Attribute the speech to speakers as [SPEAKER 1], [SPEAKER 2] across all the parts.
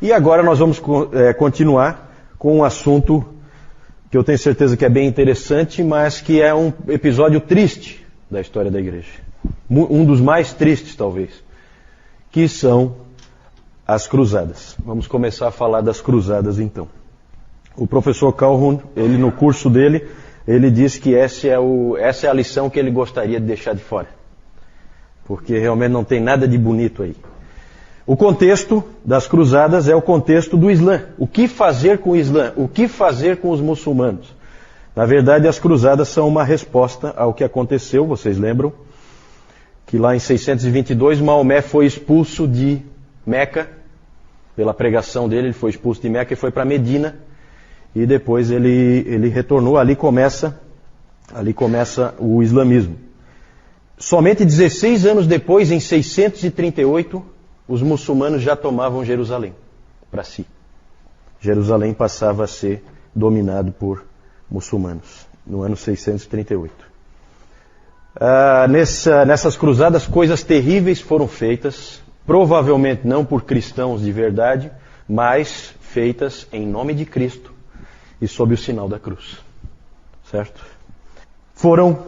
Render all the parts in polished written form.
[SPEAKER 1] E agora nós vamos continuar com um assunto que eu tenho certeza que é bem interessante, mas que é um episódio triste da história da igreja. Um dos mais tristes, talvez, que são as cruzadas. Vamos começar a falar das cruzadas, então. O professor Calhoun, ele no curso dele, ele diz que essa é a lição que ele gostaria de deixar de fora. Porque realmente não tem nada de bonito aí. O contexto das cruzadas é o contexto do Islã. O que fazer com o Islã? O que fazer com os muçulmanos? Na verdade, as cruzadas são uma resposta ao que aconteceu, vocês lembram? Que lá em 622, Maomé foi expulso de Meca, pela pregação dele, ele foi expulso de Meca e foi para Medina, e depois ele retornou, ali começa o islamismo. Somente 16 anos depois, em 638, os muçulmanos já tomavam Jerusalém para si. Jerusalém passava a ser dominado por muçulmanos, no ano 638. Nessas cruzadas, coisas terríveis foram feitas, provavelmente não por cristãos de verdade, mas feitas em nome de Cristo e sob o sinal da cruz. Certo? Foram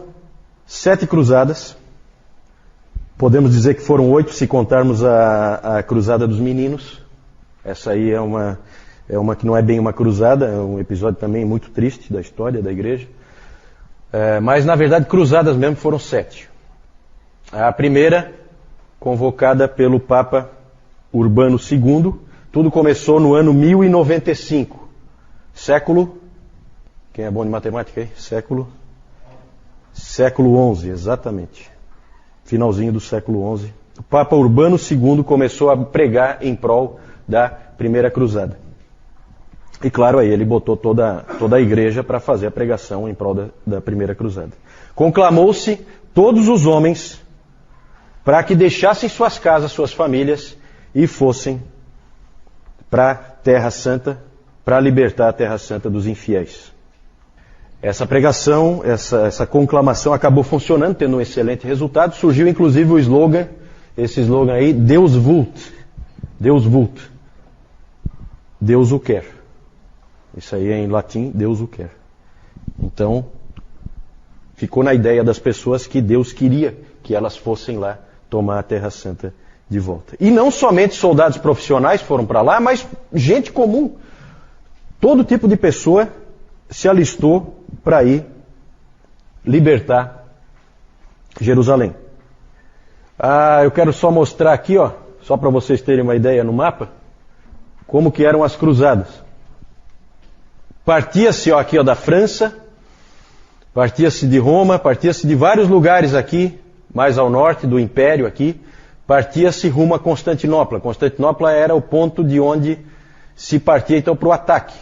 [SPEAKER 1] 7 cruzadas. Podemos dizer que foram 8 se contarmos a cruzada dos meninos. Essa aí é uma que não é bem uma cruzada, é um episódio também muito triste da história da igreja. Mas na verdade cruzadas mesmo foram 7. A primeira, convocada pelo Papa Urbano II, tudo começou no ano 1095. Século, quem é bom de matemática aí? Século XI, exatamente. Finalzinho do século XI. O Papa Urbano II começou a pregar em prol da primeira cruzada. E claro, aí ele botou toda a igreja para fazer a pregação em prol da primeira cruzada. Conclamou-se todos os homens para que deixassem suas casas, suas famílias e fossem para a Terra Santa, para libertar a Terra Santa dos infiéis. Essa pregação, essa conclamação acabou funcionando, tendo um excelente resultado. Surgiu inclusive o slogan, esse slogan aí, Deus vult. Deus vult. Deus o quer. Isso aí é em latim, Deus o quer. Então, ficou na ideia das pessoas que Deus queria que elas fossem lá tomar a Terra Santa de volta. E não somente soldados profissionais foram para lá, mas gente comum. Todo tipo de pessoa se alistou para ir libertar Jerusalém. Eu quero só mostrar aqui, só para vocês terem uma ideia no mapa, como que eram as cruzadas. Partia-se aqui da França, partia-se de Roma, partia-se de vários lugares aqui, mais ao norte do Império aqui, partia-se rumo a Constantinopla. Constantinopla era o ponto de onde se partia então para o ataque.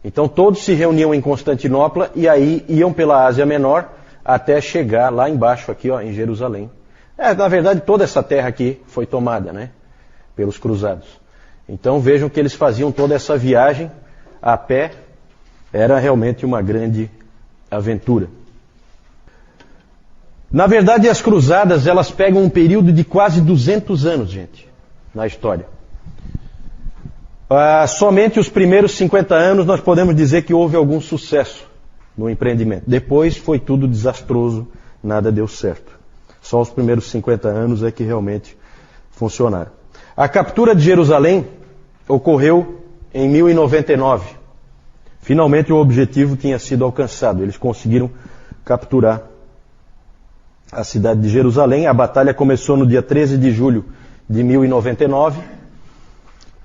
[SPEAKER 1] Então todos se reuniam em Constantinopla e aí iam pela Ásia Menor até chegar lá embaixo aqui, em Jerusalém. Na verdade toda essa terra aqui foi tomada, pelos cruzados. Então vejam que eles faziam toda essa viagem a pé, era realmente uma grande aventura. Na verdade as cruzadas elas pegam um período de quase 200 anos, gente, na história. Somente os primeiros 50 anos nós podemos dizer que houve algum sucesso no empreendimento. Depois foi tudo desastroso, nada deu certo. Só os primeiros 50 anos é que realmente funcionaram. A captura de Jerusalém ocorreu em 1099. Finalmente o objetivo tinha sido alcançado. Eles conseguiram capturar a cidade de Jerusalém. A batalha começou no dia 13 de julho de 1099.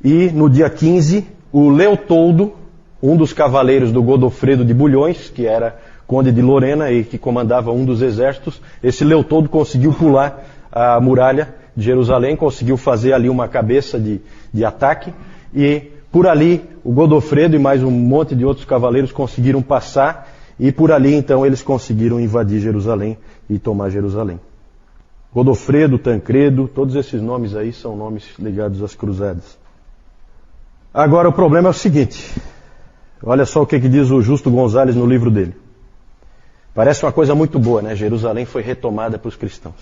[SPEAKER 1] E no dia 15, o Leotoldo, um dos cavaleiros do Godofredo de Bulhões, que era conde de Lorena e que comandava um dos exércitos, esse Leotoldo conseguiu pular a muralha de Jerusalém, conseguiu fazer ali uma cabeça de ataque, e por ali o Godofredo e mais um monte de outros cavaleiros conseguiram passar, e por ali então eles conseguiram invadir Jerusalém e tomar Jerusalém. Godofredo, Tancredo, todos esses nomes aí são nomes ligados às cruzadas. Agora o problema é o seguinte, olha só o que diz o Justo Gonzalez no livro dele. Parece uma coisa muito boa, Jerusalém foi retomada para os cristãos.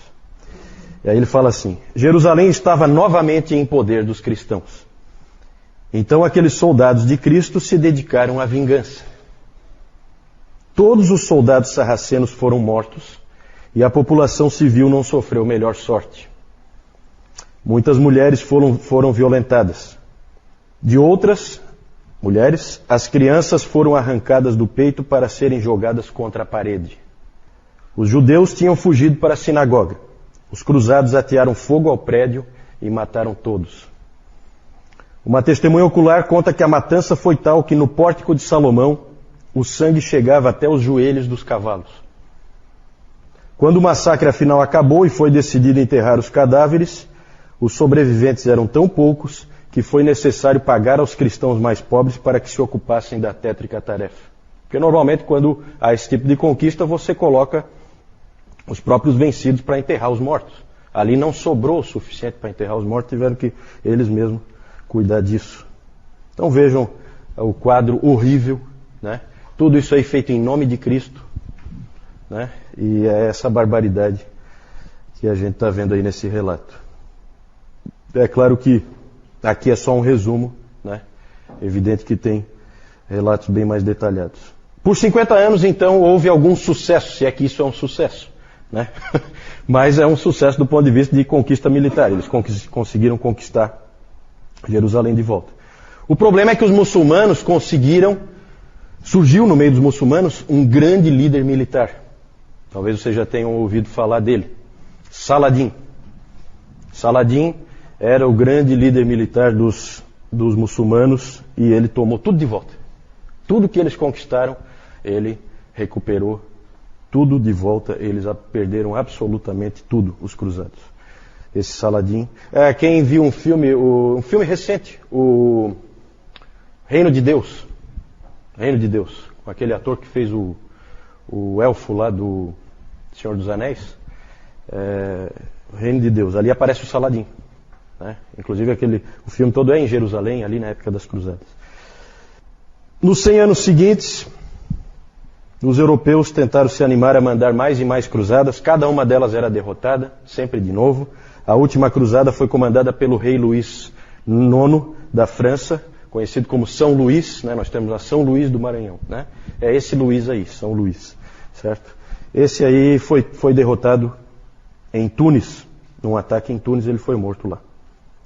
[SPEAKER 1] E aí ele fala assim, Jerusalém estava novamente em poder dos cristãos. Então aqueles soldados de Cristo se dedicaram à vingança. Todos os soldados sarracenos foram mortos e a população civil não sofreu melhor sorte. Muitas mulheres foram violentadas. De outras mulheres, as crianças foram arrancadas do peito para serem jogadas contra a parede. Os judeus tinham fugido para a sinagoga. Os cruzados atearam fogo ao prédio e mataram todos. Uma testemunha ocular conta que a matança foi tal que no pórtico de Salomão o sangue chegava até os joelhos dos cavalos. Quando o massacre afinal acabou e foi decidido enterrar os cadáveres, os sobreviventes eram tão poucos que foi necessário pagar aos cristãos mais pobres para que se ocupassem da tétrica tarefa. Porque normalmente quando há esse tipo de conquista você coloca os próprios vencidos para enterrar os mortos. Ali não sobrou o suficiente para enterrar os mortos, tiveram que eles mesmos cuidar disso. Então vejam o quadro horrível, né? Tudo isso aí feito em nome de Cristo, né? E é essa barbaridade que a gente está vendo aí nesse relato. É claro que aqui é só um resumo, né? Evidente que tem relatos bem mais detalhados. Por 50 anos, então, houve algum sucesso, se é que isso é um sucesso, né? Mas é um sucesso do ponto de vista de conquista militar. Eles conseguiram conquistar Jerusalém de volta. O problema é que os muçulmanos surgiu no meio dos muçulmanos um grande líder militar. Talvez vocês já tenham ouvido falar dele. Saladin. Saladin era o grande líder militar dos muçulmanos e ele tomou tudo de volta. Tudo que eles conquistaram, ele recuperou tudo de volta. Eles perderam absolutamente tudo, os cruzados. Esse Saladin. Quem viu um filme recente, o Reino de Deus. Reino de Deus. Com aquele ator que fez o elfo lá do Senhor dos Anéis. Reino de Deus. Ali aparece o Saladin. Né? Inclusive o filme todo é em Jerusalém, ali na época das cruzadas. Nos 100 anos seguintes, os europeus tentaram se animar a mandar mais e mais cruzadas. Cada uma delas era derrotada, sempre de novo. A última cruzada foi comandada pelo rei Luís IX da França, conhecido como São Luís, né? Nós temos a São Luís do Maranhão, né? É esse Luís aí, São Luís, certo? Esse aí foi derrotado em Tunis, num ataque em Tunis, ele foi morto lá.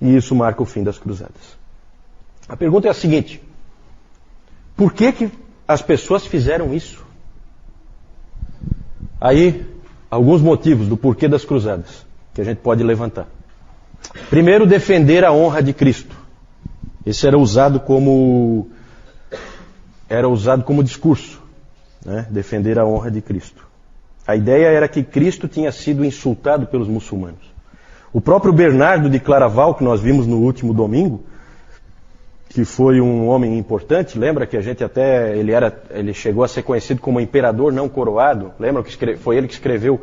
[SPEAKER 1] E isso marca o fim das cruzadas. A pergunta é a seguinte: por que as pessoas fizeram isso? Aí, alguns motivos do porquê das cruzadas que a gente pode levantar. Primeiro, defender a honra de Cristo. Esse era usado como discurso, né? Defender a honra de Cristo. A ideia era que Cristo tinha sido insultado pelos muçulmanos. O próprio Bernardo de Claraval, que nós vimos no último domingo, que foi um homem importante, lembra que a gente ele chegou a ser conhecido como imperador não coroado? Lembra que foi ele que escreveu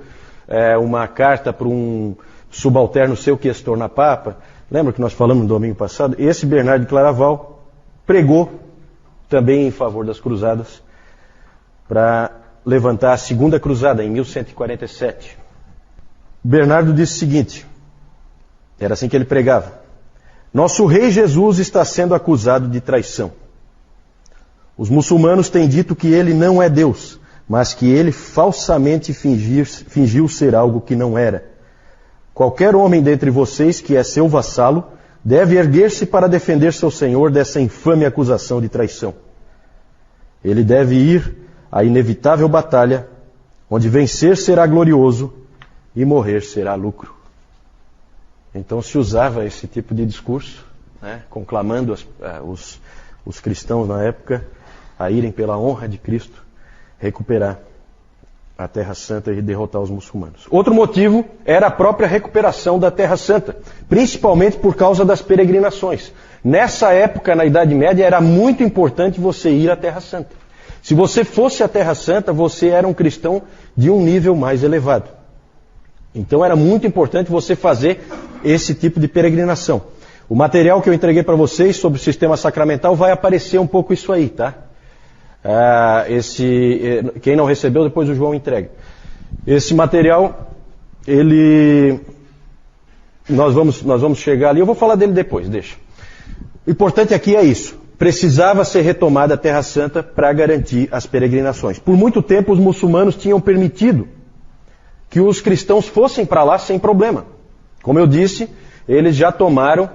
[SPEAKER 1] uma carta para um subalterno seu que ia se tornar papa? Lembra que nós falamos no domingo passado? Esse Bernardo de Claraval pregou também em favor das cruzadas para levantar a segunda cruzada em 1147. Bernardo disse o seguinte, era assim que ele pregava: nosso rei Jesus está sendo acusado de traição. Os muçulmanos têm dito que ele não é Deus, mas que ele falsamente fingiu ser algo que não era. Qualquer homem dentre vocês que é seu vassalo deve erguer-se para defender seu senhor dessa infame acusação de traição. Ele deve ir à inevitável batalha, onde vencer será glorioso e morrer será lucro. Então se usava esse tipo de discurso, né, conclamando os cristãos na época a irem pela honra de Cristo recuperar a Terra Santa e derrotar os muçulmanos. Outro motivo era a própria recuperação da Terra Santa, principalmente por causa das peregrinações. Nessa época, na Idade Média, era muito importante você ir à Terra Santa. Se você fosse à Terra Santa, você era um cristão de um nível mais elevado. Então era muito importante você fazer esse tipo de peregrinação. O material que eu entreguei para vocês sobre o sistema sacramental vai aparecer um pouco isso aí, tá? Quem não recebeu, depois o João entrega. Esse material, nós vamos chegar ali, eu vou falar dele depois, deixa. O importante aqui é isso. Precisava ser retomada a Terra Santa para garantir as peregrinações. Por muito tempo os muçulmanos tinham permitido que os cristãos fossem para lá sem problema. Como eu disse, eles já tomaram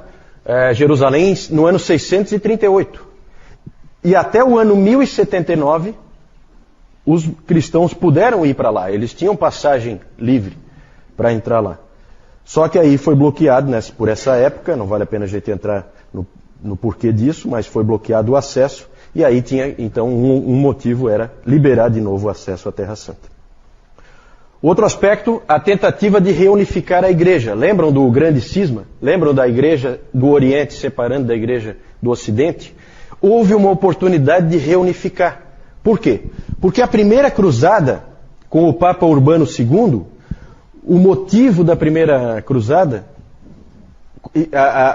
[SPEAKER 1] Jerusalém no ano 638. E até o ano 1079, os cristãos puderam ir para lá. Eles tinham passagem livre para entrar lá. Só que aí foi bloqueado por essa época, não vale a pena a gente entrar no porquê disso, mas foi bloqueado o acesso. E aí tinha, então, um motivo era liberar de novo o acesso à Terra Santa. Outro aspecto, a tentativa de reunificar a igreja. Lembram do grande cisma? Lembram da igreja do Oriente separando da igreja do Ocidente? Houve uma oportunidade de reunificar. Por quê? Porque a primeira cruzada, com o Papa Urbano II, o motivo da primeira cruzada,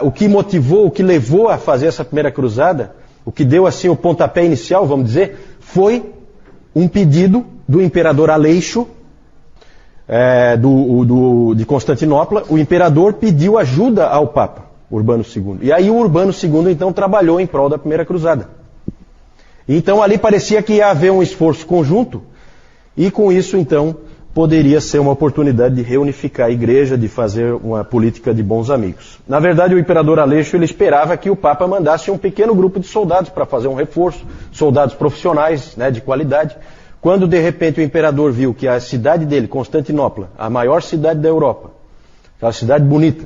[SPEAKER 1] o que motivou, o que levou a fazer essa primeira cruzada, o que deu assim o pontapé inicial, vamos dizer, foi um pedido do imperador Aleixo, de Constantinopla. O imperador pediu ajuda ao Papa Urbano II. E aí o Urbano II então trabalhou em prol da primeira cruzada. Então ali parecia que ia haver um esforço conjunto, e com isso então poderia ser uma oportunidade de reunificar a igreja, de fazer uma política de bons amigos. Na verdade, o imperador Aleixo ele esperava que o Papa mandasse um pequeno grupo de soldados para fazer um reforço, soldados profissionais, de qualidade. Quando de repente o imperador viu que a cidade dele, Constantinopla, a maior cidade da Europa, aquela cidade bonita,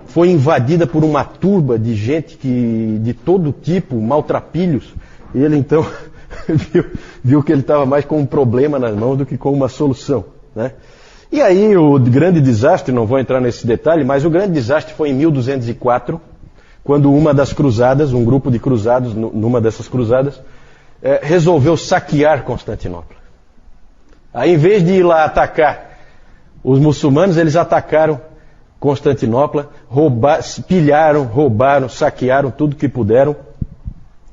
[SPEAKER 1] foi invadida por uma turba de gente de todo tipo, maltrapilhos, ele então viu que ele estava mais com um problema nas mãos do que com uma solução. E aí o grande desastre, não vou entrar nesse detalhe, mas o grande desastre foi em 1204, quando uma das cruzadas, um grupo de cruzados, numa dessas cruzadas, resolveu saquear Constantinopla. Aí, em vez de ir lá atacar os muçulmanos, eles atacaram Constantinopla, pilharam, roubaram, saquearam tudo que puderam.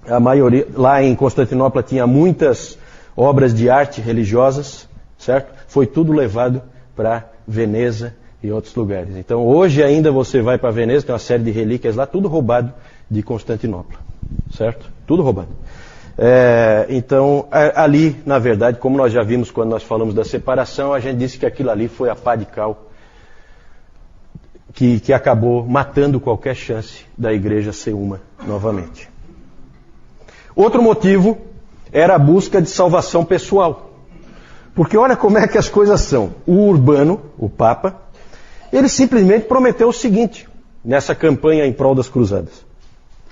[SPEAKER 1] A maioria, lá em Constantinopla tinha muitas obras de arte religiosas, certo? Foi tudo levado para Veneza e outros lugares. Então, hoje ainda você vai para Veneza, tem uma série de relíquias lá, tudo roubado de Constantinopla, certo? Tudo roubado. Então, ali, na verdade, como nós já vimos quando nós falamos da separação, a gente disse que aquilo ali foi a pá de cal que acabou matando qualquer chance da igreja ser uma novamente. Outro motivo era a busca de salvação pessoal. Porque olha como é que as coisas são. O Urbano, o Papa, ele simplesmente prometeu o seguinte, nessa campanha em prol das cruzadas.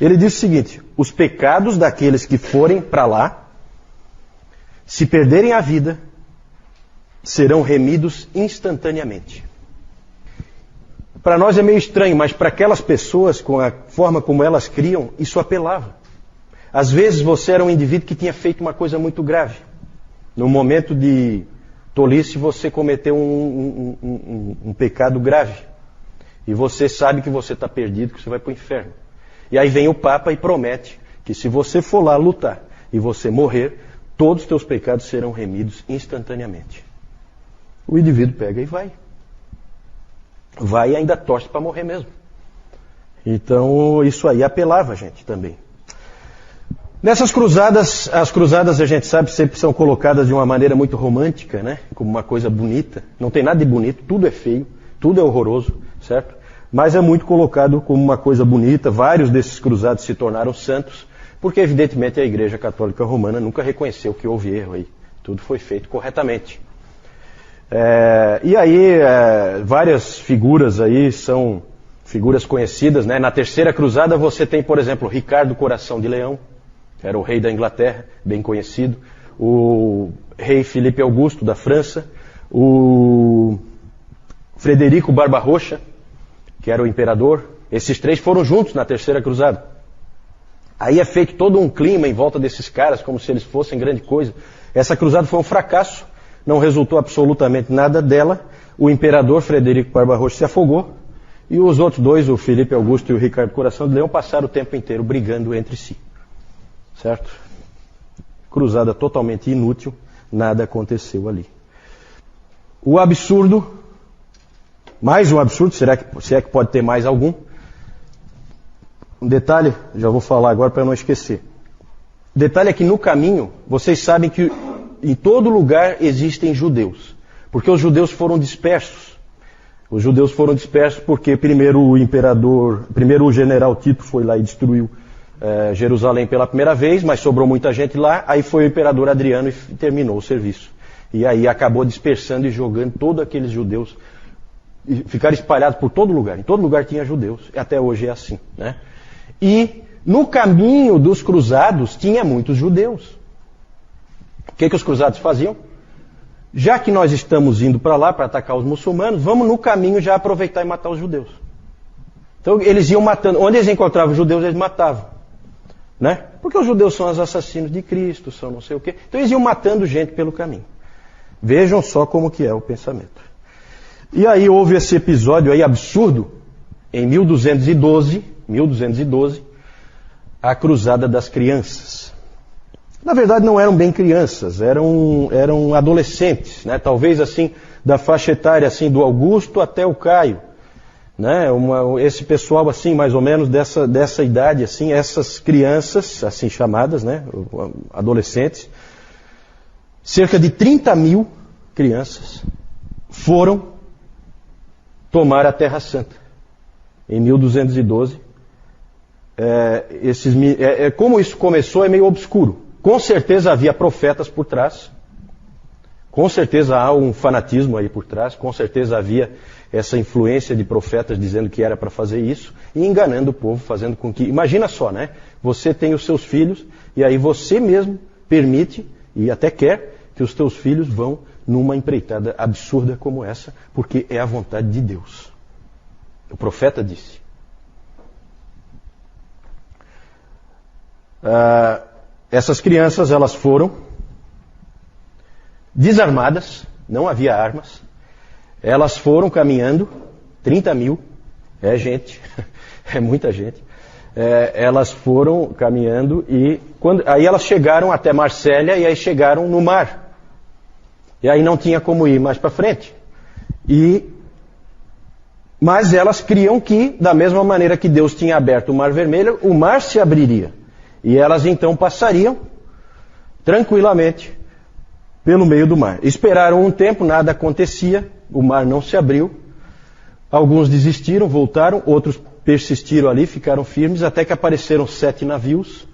[SPEAKER 1] Ele disse o seguinte: os pecados daqueles que forem para lá, se perderem a vida, serão remidos instantaneamente. Para nós é meio estranho, mas para aquelas pessoas, com a forma como elas criam, isso apelava. Às vezes você era um indivíduo que tinha feito uma coisa muito grave. No momento de tolice você cometeu um pecado grave. E você sabe que você está perdido, que você vai para o inferno. E aí vem o Papa e promete que se você for lá lutar e você morrer, todos os teus pecados serão remidos instantaneamente. O indivíduo pega e vai. Vai e ainda torce para morrer mesmo. Então isso aí apelava a gente também. Nessas cruzadas, as cruzadas a gente sabe sempre são colocadas de uma maneira muito romântica, como uma coisa bonita. Não tem nada de bonito, tudo é feio, tudo é horroroso, certo? Mas é muito colocado como uma coisa bonita. Vários desses cruzados se tornaram santos, porque evidentemente a Igreja Católica Romana nunca reconheceu que houve erro aí. Tudo foi feito corretamente. E aí, várias figuras aí são figuras conhecidas, Na Terceira Cruzada você tem, por exemplo, Ricardo Coração de Leão, que era o rei da Inglaterra, bem conhecido. O rei Filipe Augusto da França. O Frederico Barbarroxa, que era o imperador. Esses três foram juntos na Terceira Cruzada. Aí é feito todo um clima em volta desses caras, como se eles fossem grande coisa. Essa cruzada foi um fracasso, não resultou absolutamente nada dela. O imperador Frederico Barbarroxa se afogou, e os outros dois, o Filipe Augusto e o Ricardo Coração de Leão, passaram o tempo inteiro brigando entre si. Certo? Cruzada totalmente inútil, nada aconteceu ali. O absurdo, mais um absurdo, se é que pode ter mais algum? Um detalhe, já vou falar agora para não esquecer. O detalhe é que no caminho, vocês sabem que em todo lugar existem judeus. Porque os judeus foram dispersos. Os judeus foram dispersos porque primeiro o general Tito foi lá e destruiu Jerusalém pela primeira vez, mas sobrou muita gente lá, aí foi o imperador Adriano e terminou o serviço. E aí acabou dispersando e jogando todos aqueles judeus, e ficaram espalhados por todo lugar. Em todo lugar tinha judeus, e até hoje é assim, né? E no caminho dos cruzados tinha muitos judeus. O que os cruzados faziam? Já que nós estamos indo para lá para atacar os muçulmanos, vamos no caminho já aproveitar e matar os judeus. Então eles iam matando. Onde eles encontravam os judeus, eles matavam. Né? Porque os judeus são os assassinos de Cristo, são não sei o quê. Então eles iam matando gente pelo caminho. Vejam só como que é o pensamento. E aí houve esse episódio aí absurdo, em 1212, a Cruzada das Crianças. Na verdade não eram bem crianças, eram adolescentes, né? Talvez assim, da faixa etária assim, do Augusto até o Caio. Né? Esse pessoal assim, mais ou menos dessa idade, assim, essas crianças, assim chamadas, né? Adolescentes, cerca de 30 mil crianças foram tomar a Terra Santa em 1212. Como isso começou é meio obscuro. Com certeza havia profetas por trás. Com certeza há um fanatismo aí por trás. Com certeza havia essa influência de profetas dizendo que era para fazer isso e enganando o povo, fazendo com que... Imagina só, né? Você tem os seus filhos e aí você mesmo permite e até quer que os teus filhos vão numa empreitada absurda como essa, porque é a vontade de Deus. O profeta disse. Essas crianças, elas foram desarmadas, não havia armas, elas foram caminhando, 30 mil, é gente, é muita gente, elas foram caminhando e aí elas chegaram até Marsella e aí chegaram no mar. E aí não tinha como ir mais para frente. Mas elas criam que, da mesma maneira que Deus tinha aberto o Mar Vermelho, o mar se abriria. E elas então passariam tranquilamente pelo meio do mar. Esperaram um tempo, nada acontecia, o mar não se abriu. Alguns desistiram, voltaram, outros persistiram ali, ficaram firmes, até que apareceram 7 navios.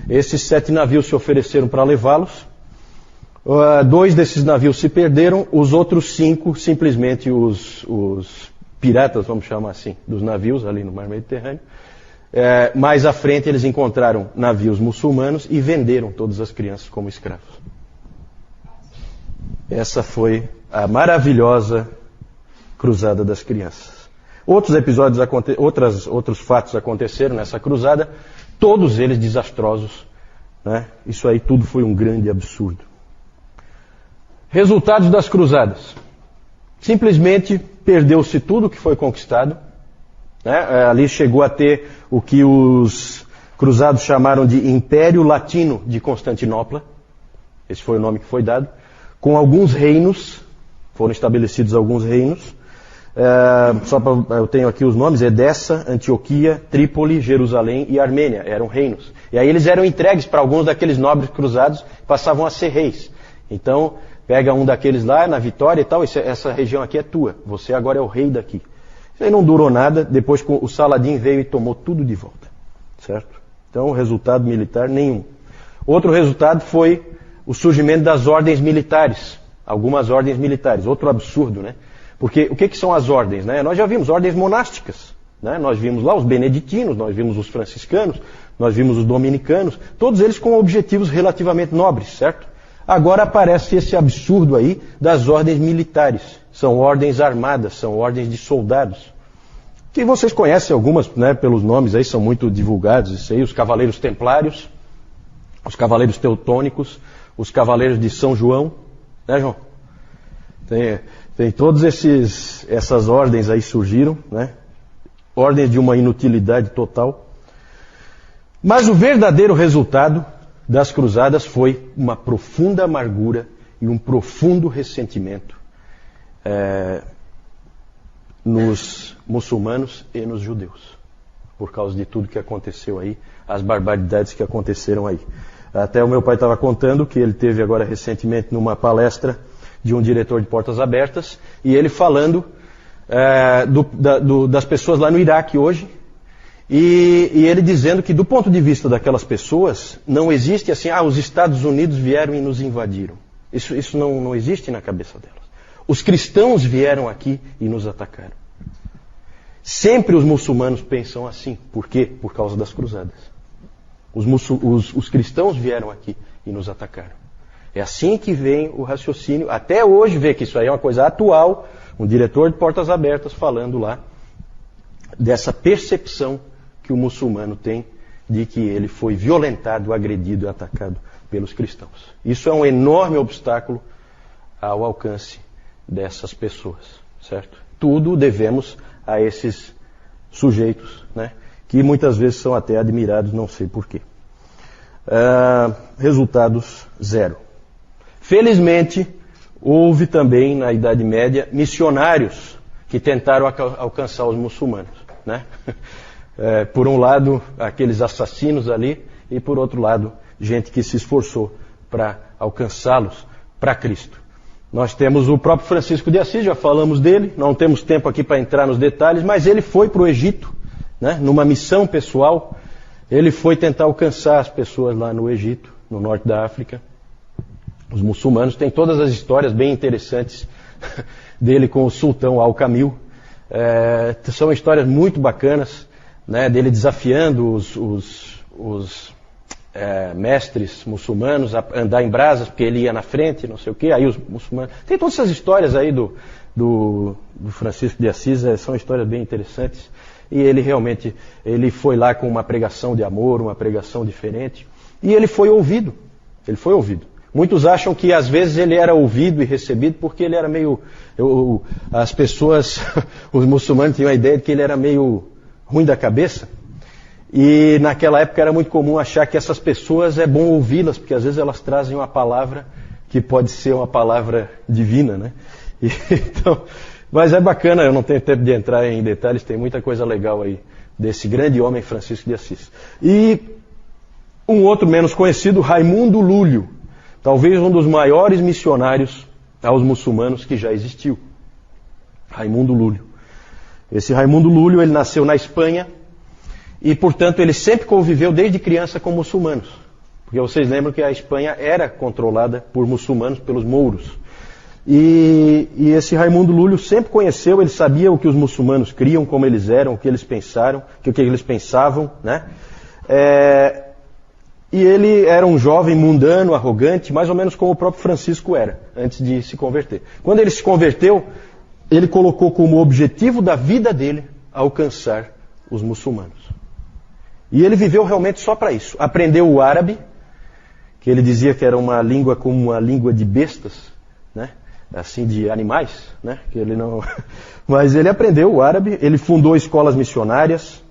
[SPEAKER 1] Esses 7 navios se ofereceram para levá-los. 2 desses navios se perderam, os outros 5, simplesmente os piratas, vamos chamar assim, dos navios ali no Mar Mediterrâneo. Mais à frente eles encontraram navios muçulmanos e venderam todas as crianças como escravos. Essa foi a maravilhosa Cruzada das Crianças. Outros episódios, outros fatos aconteceram nessa cruzada, todos eles desastrosos. Né? Isso aí tudo foi um grande absurdo. Resultados das cruzadas. Simplesmente perdeu-se tudo que foi conquistado. Né? Ali chegou a ter o que os cruzados chamaram de Império Latino de Constantinopla. Esse foi o nome que foi dado. Com alguns reinos, foram estabelecidos alguns reinos. Eu tenho aqui os nomes: Edessa, Antioquia, Trípoli, Jerusalém e Armênia. Eram reinos. E aí eles eram entregues para alguns daqueles nobres cruzados, passavam a ser reis. Então, pega um daqueles lá na Vitória e tal, essa região aqui é tua, você agora é o rei daqui. Isso aí não durou nada, depois o Saladin veio e tomou tudo de volta. Certo? Então, resultado militar nenhum. Outro resultado foi o surgimento das ordens militares. Algumas ordens militares. Outro absurdo, né? Porque o que são as ordens? Né? Nós já vimos ordens monásticas. Né? Nós vimos lá os beneditinos, nós vimos os franciscanos, nós vimos os dominicanos, todos eles com objetivos relativamente nobres, certo? Agora aparece esse absurdo aí das ordens militares. São ordens armadas, são ordens de soldados. Que vocês conhecem algumas, né, pelos nomes aí, são muito divulgados, isso aí, os Cavaleiros Templários, os Cavaleiros Teutônicos, os Cavaleiros de São João, né, João? Tem todas essas ordens aí surgiram, né? Ordens de uma inutilidade total. Mas o verdadeiro resultado das cruzadas foi uma profunda amargura e um profundo ressentimento nos muçulmanos e nos judeus. por causa de tudo que aconteceu aí, as barbaridades que aconteceram aí. Até o meu pai estava contando que ele teve agora recentemente numa palestra de um diretor de Portas Abertas, e ele falando das pessoas lá no Iraque hoje, e ele dizendo que do ponto de vista daquelas pessoas, não existe assim, os Estados Unidos vieram e nos invadiram. Isso não existe na cabeça delas. Os cristãos vieram aqui e nos atacaram. Sempre os muçulmanos pensam assim. Por quê? Por causa das cruzadas. Os cristãos vieram aqui e nos atacaram. É assim que vem o raciocínio. Até hoje vê que isso aí é uma coisa atual. Um diretor de Portas Abertas falando lá dessa percepção que o muçulmano tem de que ele foi violentado, agredido e atacado pelos cristãos. Isso é um enorme obstáculo ao alcance dessas pessoas, certo? Tudo devemos a esses sujeitos, né, que muitas vezes são até admirados, não sei porquê. Resultados zero. Felizmente, houve também na Idade Média missionários que tentaram alcançar os muçulmanos, né? Por um lado, aqueles assassinos ali, e por outro lado, gente que se esforçou para alcançá-los para Cristo. Nós temos o próprio Francisco de Assis, já falamos dele, não temos tempo aqui para entrar nos detalhes, mas ele foi para o Egito, né, numa missão pessoal. Ele foi tentar alcançar as pessoas lá no Egito, no norte da África. Os muçulmanos têm todas as histórias bem interessantes dele com o sultão Al-Kamil. São histórias muito bacanas, né, dele desafiando os mestres muçulmanos a andar em brasas, porque ele ia na frente, não sei o quê. Aí os muçulmanos... Tem todas essas histórias aí do Francisco de Assis, são histórias bem interessantes. E ele realmente, ele foi lá com uma pregação de amor, uma pregação diferente. E ele foi ouvido. Ele foi ouvido. Muitos acham que às vezes ele era ouvido e recebido porque ele era meio... as pessoas, os muçulmanos tinham a ideia de que ele era meio ruim da cabeça. E naquela época era muito comum achar que essas pessoas é bom ouvi-las, porque às vezes elas trazem uma palavra que pode ser uma palavra divina, né? Então, mas é bacana, eu não tenho tempo de entrar em detalhes, tem muita coisa legal aí desse grande homem Francisco de Assis. E um outro menos conhecido, Raimundo Lúlio, talvez um dos maiores missionários aos muçulmanos que já existiu. Raimundo Lúlio. Esse Raimundo Lúlio, ele nasceu na Espanha, e, portanto, ele sempre conviveu desde criança com muçulmanos. Porque vocês lembram que a Espanha era controlada por muçulmanos, pelos mouros. E esse Raimundo Lúlio sempre conheceu, ele sabia o que os muçulmanos criam, como eles eram, o que eles pensaram, o que eles pensavam, né? E ele era um jovem mundano, arrogante, mais ou menos como o próprio Francisco era, antes de se converter. Quando ele se converteu, ele colocou como objetivo da vida dele alcançar os muçulmanos. E ele viveu realmente só para isso. Aprendeu o árabe, que ele dizia que era uma língua como uma língua de bestas, né? Assim, de animais, né? Que ele não... Mas ele aprendeu o árabe, ele fundou escolas missionárias,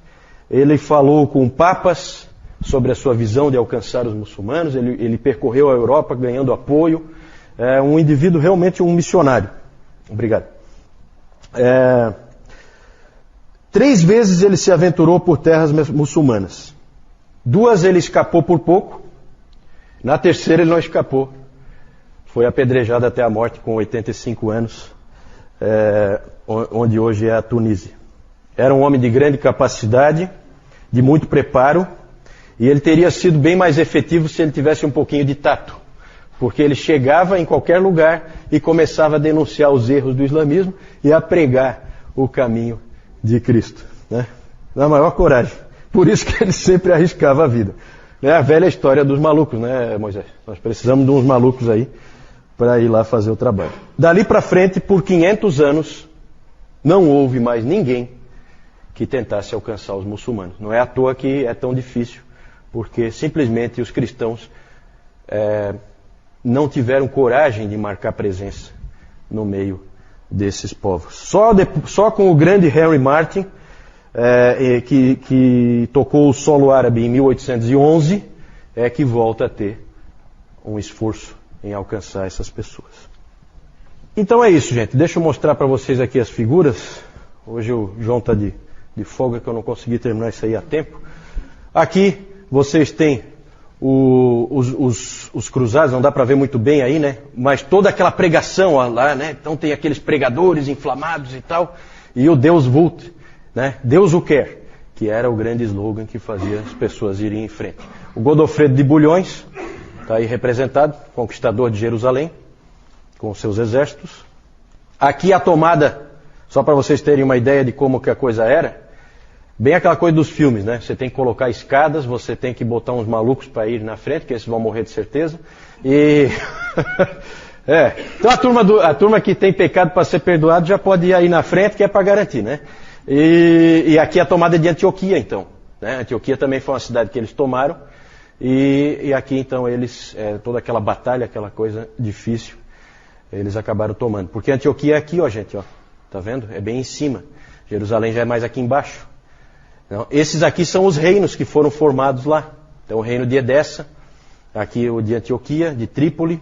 [SPEAKER 1] ele falou com papas sobre a sua visão de alcançar os muçulmanos, ele percorreu a Europa ganhando apoio. É um indivíduo realmente um missionário. Obrigado. 3 vezes ele se aventurou por terras muçulmanas. 2 ele escapou por pouco. Na 3ª ele não escapou. Foi apedrejado até a morte com 85 anos, onde hoje é a Tunísia. Era um homem de grande capacidade, de muito preparo, e ele teria sido bem mais efetivo se ele tivesse um pouquinho de tato. Porque ele chegava em qualquer lugar e começava a denunciar os erros do islamismo e a pregar o caminho de Cristo, né? Na maior coragem. Por isso que ele sempre arriscava a vida. É a velha história dos malucos, né, Moisés? Nós precisamos de uns malucos aí para ir lá fazer o trabalho. Dali para frente, por 500 anos, não houve mais ninguém que tentasse alcançar os muçulmanos. Não é à toa que é tão difícil, porque simplesmente os cristãos não tiveram coragem de marcar presença no meio desses povos. Só com o grande Henry Martyn, que tocou o solo árabe em 1811, é que volta a ter um esforço em alcançar essas pessoas. Então é isso, gente. Deixa eu mostrar para vocês aqui as figuras. Hoje o João está de de folga que eu não consegui terminar isso aí a tempo. Aqui vocês têm os cruzados, não dá para ver muito bem aí, né? Mas toda aquela pregação lá, né? Então tem aqueles pregadores inflamados e tal. E o Deus Vult, né? Deus o quer, que era o grande slogan que fazia as pessoas irem em frente. O Godofredo de Bulhões, está aí representado, conquistador de Jerusalém, com seus exércitos. Aqui a tomada, só para vocês terem uma ideia de como que a coisa era, bem aquela coisa dos filmes, né? Você tem que colocar escadas, você tem que botar uns malucos para ir na frente, que esses vão morrer de certeza. E então a turma que tem pecado para ser perdoado já pode ir aí na frente, que é para garantir, né? E aqui a tomada de Antioquia, então. Né? Antioquia também foi uma cidade que eles tomaram. E aqui, então, eles, toda aquela batalha, aquela coisa difícil, eles acabaram tomando. Porque Antioquia é aqui, ó, gente, ó. Tá vendo? É bem em cima. Jerusalém já é mais aqui embaixo. Então, esses aqui são os reinos que foram formados lá. Então, o reino de Edessa, aqui o de Antioquia, de Trípoli,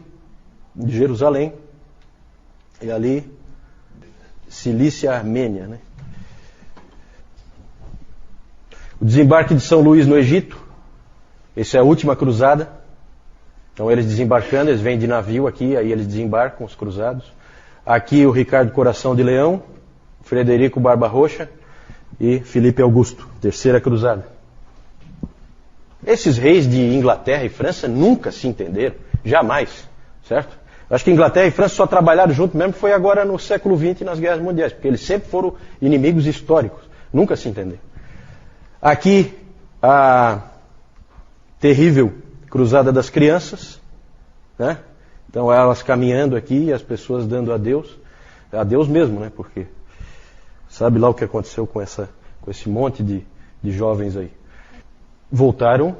[SPEAKER 1] de Jerusalém, e ali, Cilícia Armênia, né? O desembarque de São Luís no Egito, essa é a última cruzada. Então eles desembarcando, eles vêm de navio aqui, aí eles desembarcam, os cruzados. Aqui o Ricardo Coração de Leão, Frederico Barba Roxa e Filipe Augusto, terceira cruzada. Esses reis de Inglaterra e França nunca se entenderam, jamais, certo? Acho que Inglaterra e França só trabalharam junto mesmo foi agora no século XX nas guerras mundiais, porque eles sempre foram inimigos históricos, nunca se entenderam. Aqui a terrível cruzada das crianças, né? Então elas caminhando aqui, as pessoas dando a Deus mesmo, né? Porque sabe lá o que aconteceu com esse monte de jovens aí. Voltaram,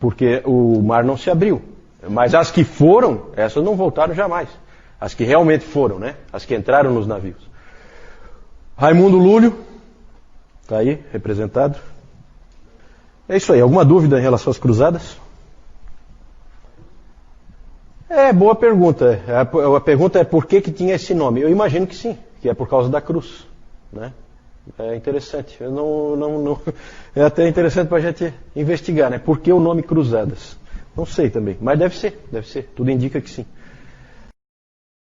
[SPEAKER 1] porque o mar não se abriu. Mas as que foram, essas não voltaram jamais. As que realmente foram, né? As que entraram nos navios. Raimundo Lúlio, está aí, representado. É isso aí. Alguma dúvida em relação às cruzadas? Boa pergunta. A pergunta é por que tinha esse nome. Eu imagino que sim, que é por causa da cruz, né? É interessante. Eu não é até interessante para a gente investigar, né? Por que o nome Cruzadas? Não sei também, mas deve ser. Tudo indica que sim.